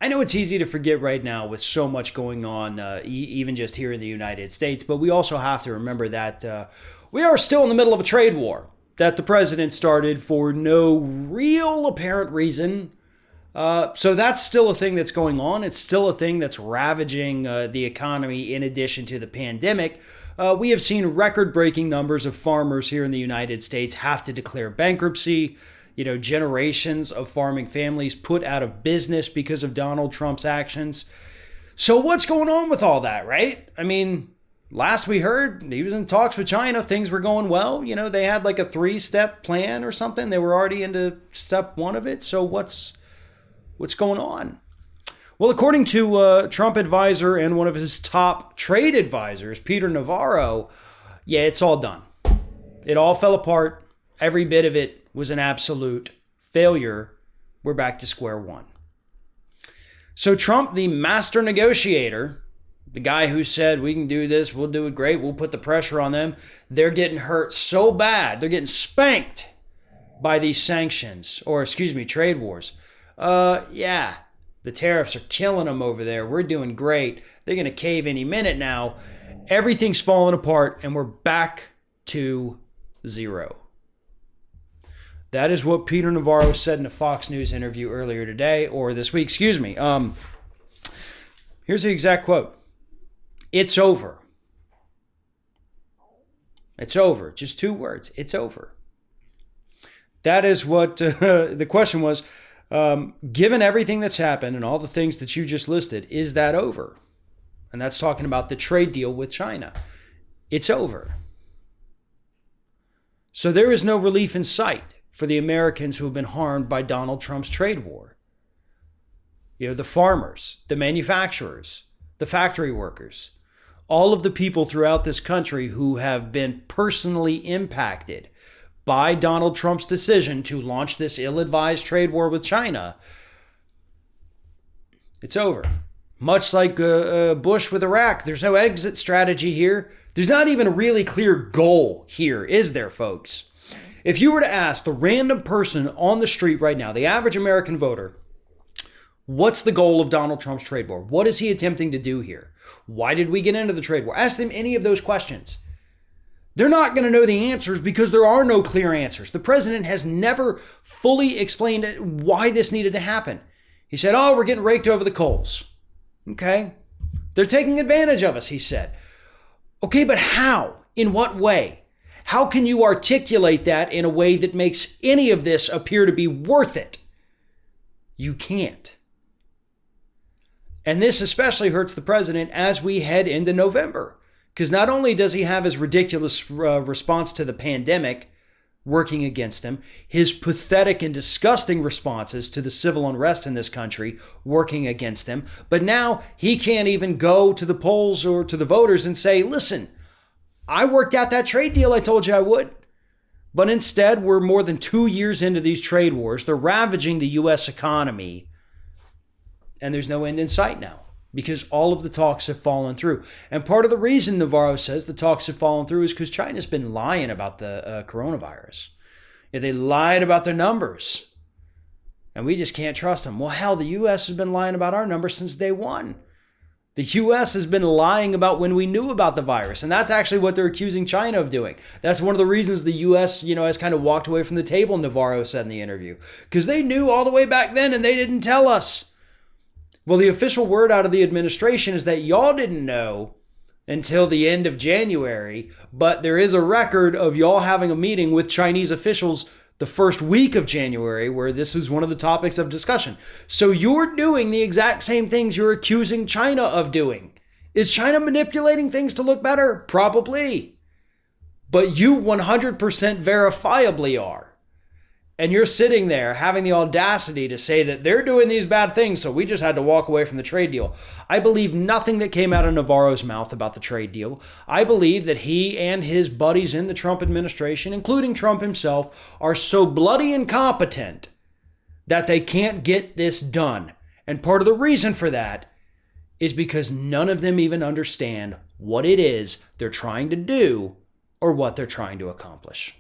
I know it's easy to forget right now with so much going on, even just here in the United States, but we also have to remember that we are still in the middle of a trade war that the president started for no real apparent reason. So that's still a thing that's going on. It's still a thing that's ravaging the economy in addition to the pandemic. We have seen record-breaking numbers of farmers here in the United States have to declare bankruptcy. Generations of farming families put out of business because of Donald Trump's actions. So what's going on with all that, right? I mean, last we heard, he was in talks with China. Things were going well. They had like a 3-step plan or something. They were already into step 1 of it. So what's going on? Well, according to Trump advisor and one of his top trade advisors, Peter Navarro, yeah, it's all done. It all fell apart. Every bit of it was an absolute failure. We're back to square one. So Trump, the master negotiator, the guy who said, we can do this, we'll do it great, we'll put the pressure on them, they're getting hurt so bad, they're getting spanked by these sanctions, or trade wars. The tariffs are killing them over there. We're doing great. They're going to cave any minute now. Everything's falling apart, and we're back to zero. That is what Peter Navarro said in a Fox News interview earlier today, or this week, Here's the exact quote. It's over. It's over. Just 2 words. It's over. That is what the question was. Given everything that's happened and all the things that you just listed, is that over? And that's talking about the trade deal with China. It's over. So there is no relief in sight for the Americans who have been harmed by Donald Trump's trade war. The farmers, the manufacturers, the factory workers, all of the people throughout this country who have been personally impacted by Donald Trump's decision to launch this ill-advised trade war with China. It's over. Much like Bush with Iraq, there's no exit strategy here. There's not even a really clear goal here, is there, folks? If you were to ask the random person on the street right now, the average American voter, what's the goal of Donald Trump's trade war? What is he attempting to do here? Why did we get into the trade war? Ask them any of those questions. They're not going to know the answers because there are no clear answers. The president has never fully explained why this needed to happen. He said, we're getting raked over the coals. Okay. They're taking advantage of us, he said. Okay, but how? In what way? How can you articulate that in a way that makes any of this appear to be worth it? You can't. And this especially hurts the president as we head into November. Because not only does he have his ridiculous response to the pandemic working against him, his pathetic and disgusting responses to the civil unrest in this country working against him, but now he can't even go to the polls or to the voters and say, listen, I worked out that trade deal I told you I would. But instead, we're more than 2 years into these trade wars. They're ravaging the U.S. economy. And there's no end in sight now because all of the talks have fallen through. And part of the reason Navarro says the talks have fallen through is because China's been lying about the coronavirus. They lied about their numbers. And we just can't trust them. Well, hell, the U.S. has been lying about our numbers since day one. The U.S. has been lying about when we knew about the virus. And that's actually what they're accusing China of doing. That's one of the reasons the U.S., has kind of walked away from the table, Navarro said in the interview. Because they knew all the way back then and they didn't tell us. Well, the official word out of the administration is that y'all didn't know until the end of January. But there is a record of y'all having a meeting with Chinese officials the first week of January, where this was one of the topics of discussion. So you're doing the exact same things you're accusing China of doing. Is China manipulating things to look better? Probably. But you 100% verifiably are. And you're sitting there having the audacity to say that they're doing these bad things, so we just had to walk away from the trade deal. I believe nothing that came out of Navarro's mouth about the trade deal. I believe that he and his buddies in the Trump administration, including Trump himself, are so bloody incompetent that they can't get this done. And part of the reason for that is because none of them even understand what it is they're trying to do or what they're trying to accomplish.